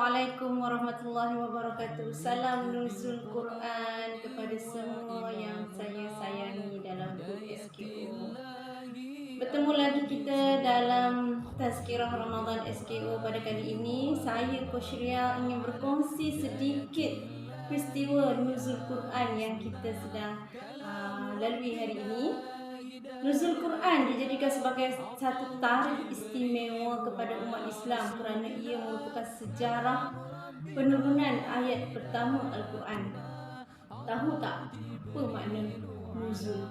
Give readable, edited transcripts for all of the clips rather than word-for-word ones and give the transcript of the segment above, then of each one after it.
Assalamualaikum warahmatullahi wabarakatuh. Salam nuzul Quran kepada semua yang saya sayangi dalam grup SKO. Bertemu lagi kita dalam Tazkirah Ramadan SKO pada kali ini. Saya Koshria ingin berkongsi sedikit peristiwa nuzul Quran yang kita sedang lalui hari ini. Nuzul Quran dijadikan sebagai satu tarikh istimewa kepada umat Islam kerana ia merupakan sejarah penurunan ayat pertama Al-Quran. Tahu tak apa makna nuzul?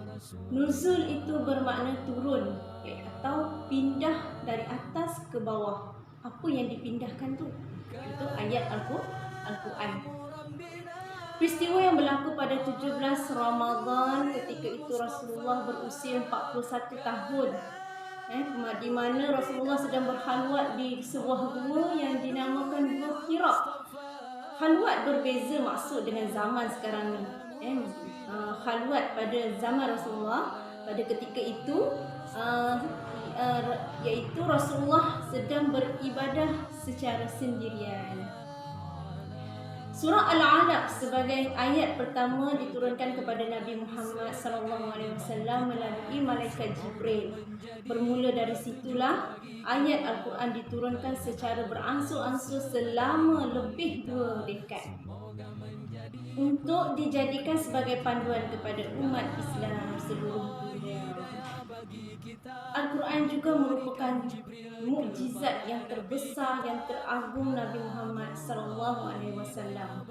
Nuzul itu bermakna turun atau pindah dari atas ke bawah. Apa yang dipindahkan tu? Itu ayat Al-Quran. Peristiwa yang berlaku pada 17 Ramadan, ketika itu Rasulullah berusia 41 tahun. Di mana Rasulullah sedang berkhalwat di sebuah gua yang dinamakan Gua Hira. Khalwat berbeza maksud dengan zaman sekarang ni. Khalwat pada zaman Rasulullah pada ketika itu iaitu Rasulullah sedang beribadah secara sendirian. Surah Al-Alaq sebagai ayat pertama diturunkan kepada Nabi Muhammad SAW melalui malaikat Jibril. Bermula dari situlah ayat Al-Quran diturunkan secara beransur-ansur selama lebih 2 dekad untuk dijadikan sebagai panduan kepada umat Islam seluruh dunia. Al-Quran juga merupakan mukjizat yang terbesar, yang teragung Nabi Muhammad SAW.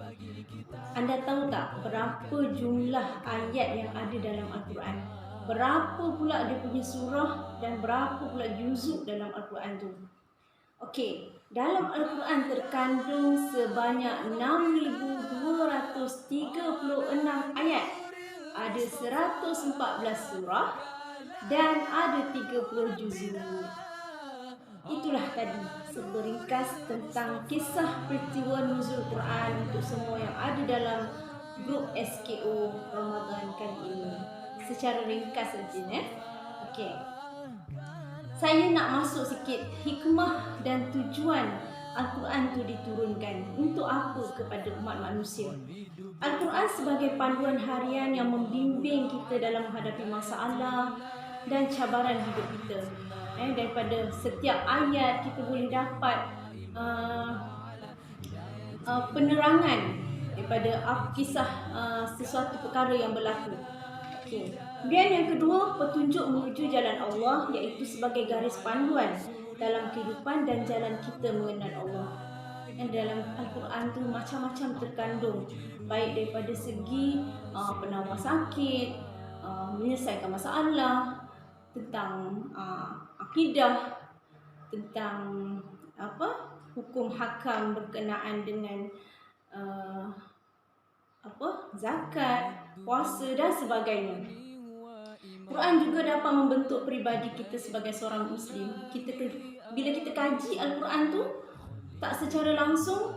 Anda tahu tak berapa jumlah ayat yang ada dalam Al-Quran? Berapa pula dia punya surah dan berapa pula juzuk dalam Al-Quran tu? Okey, dalam Al-Quran terkandung sebanyak 6,236 ayat. Ada 114 surah dan ada 30 juzuk. Itulah tadi seberingkas tentang kisah peristiwa nuzul Quran untuk semua yang ada dalam grup SKO Ramadan kali ini. Secara ringkas saja Okey. Saya nak masuk sikit hikmah dan tujuan Al-Quran itu diturunkan. Untuk apa kepada umat manusia? Al-Quran sebagai panduan harian yang membimbing kita dalam menghadapi masalah dan cabaran hidup kita. Daripada setiap ayat kita boleh dapat penerangan daripada kisah sesuatu perkara yang berlaku. Okay. Kemudian yang kedua, petunjuk menuju jalan Allah, iaitu sebagai garis panduan dalam kehidupan dan jalan kita mengenal Allah. Dan dalam Al-Quran tu macam-macam terkandung, baik daripada segi penawar sakit, menyelesaikan masalah, tentang akidah, tentang hukum hakam berkenaan dengan zakat, puasa dan sebagainya. Quran juga dapat membentuk peribadi kita sebagai seorang Muslim. Bila kita kaji Al-Quran tu, tak secara langsung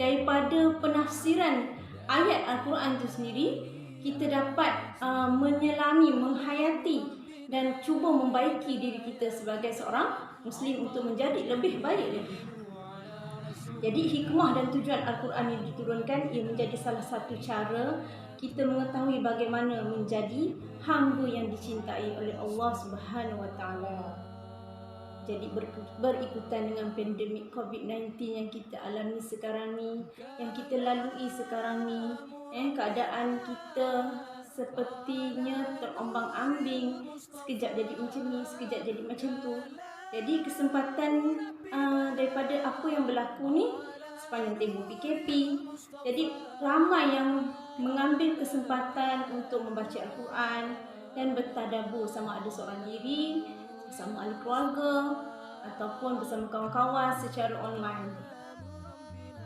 daripada penafsiran ayat Al-Quran tu sendiri, kita dapat menyelami, menghayati dan cuba membaiki diri kita sebagai seorang Muslim untuk menjadi lebih baik lagi. Jadi hikmah dan tujuan Al-Quran yang diturunkan, ia menjadi salah satu cara kita mengetahui bagaimana menjadi hamba yang dicintai oleh Allah Subhanahu Wa Taala. Jadi berikutan dengan pandemik COVID-19 yang kita alami sekarang ni, yang kita lalui sekarang ni, keadaan kita sepertinya terombang-ambing, sekejap jadi macam ni, sekejap jadi macam tu. Jadi kesempatan daripada apa yang berlaku ni sepanjang tempoh PKP, jadi ramai yang mengambil kesempatan untuk membaca Al-Quran dan bertadabbur, sama ada seorang diri, bersama ahli keluarga ataupun bersama kawan-kawan secara online.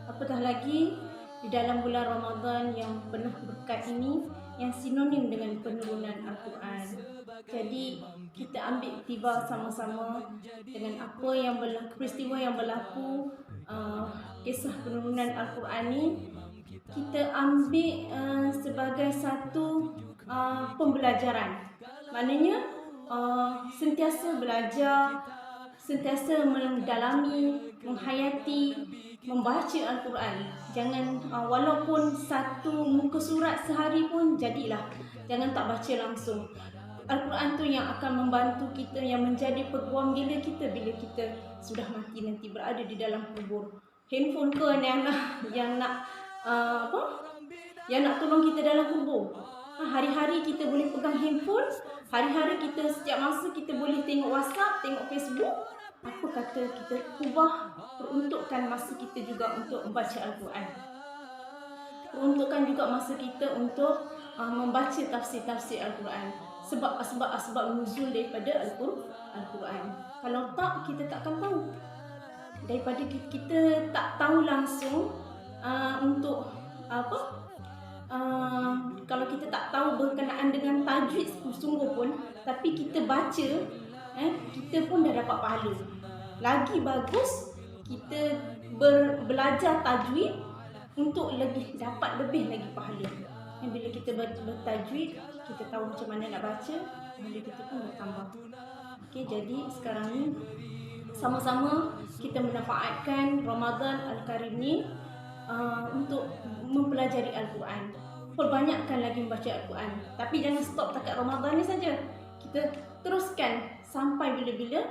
Apatah lagi di dalam bulan Ramadan yang penuh berkat ini, yang sinonim dengan penurunan Al-Quran. Jadi kita ambil iktibar sama-sama dengan apa yang berlaku, peristiwa yang berlaku, kisah penurunan Al-Quran ni kita ambil sebagai satu pembelajaran. Maknanya sentiasa belajar, sentiasa mendalami, menghayati, membaca Al-Quran. Jangan walaupun satu muka surat sehari pun jadilah. Jangan tak baca langsung. Al-Quran tu yang akan membantu kita, yang menjadi peguam gila kita bila kita sudah mati nanti, berada di dalam kubur. Handphone ke yang nak yang nak tolong kita dalam kubur. Hari-hari kita boleh pegang handphone, hari-hari kita setiap masa kita boleh tengok WhatsApp, tengok Facebook. Apa kata kita ubah, peruntukkan masa kita juga untuk membaca Al-Quran. Peruntukkan juga masa kita untuk membaca tafsir-tafsir Al-Quran. Sebab asbab nuzul daripada Al-Quran. Kalau tak, kita tak akan tahu. Daripada kita tak tahu langsung untuk kalau kita tak tahu berkenaan dengan tajwid sungguh pun, tapi kita baca, kita pun dah dapat pahala. Lagi bagus kita belajar tajwid untuk dapat lebih lagi pahala. Bila kita bertajwid, kita tahu macam mana nak baca, pahala kita pun bertambah. Okey, jadi sekarang ni sama-sama kita memanfaatkan Ramadan Al-Karim ni untuk mempelajari Al-Quran. Perbanyakkan lagi membaca Al-Quran. Tapi jangan stop dekat Ramadan ni saja. Kita teruskan sampai bila-bila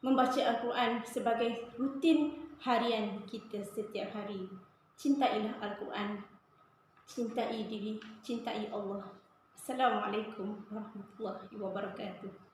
membaca Al-Quran sebagai rutin harian kita setiap hari. Cintailah Al-Quran. Cintai diri, cintai Allah. Assalamualaikum warahmatullahi wabarakatuh.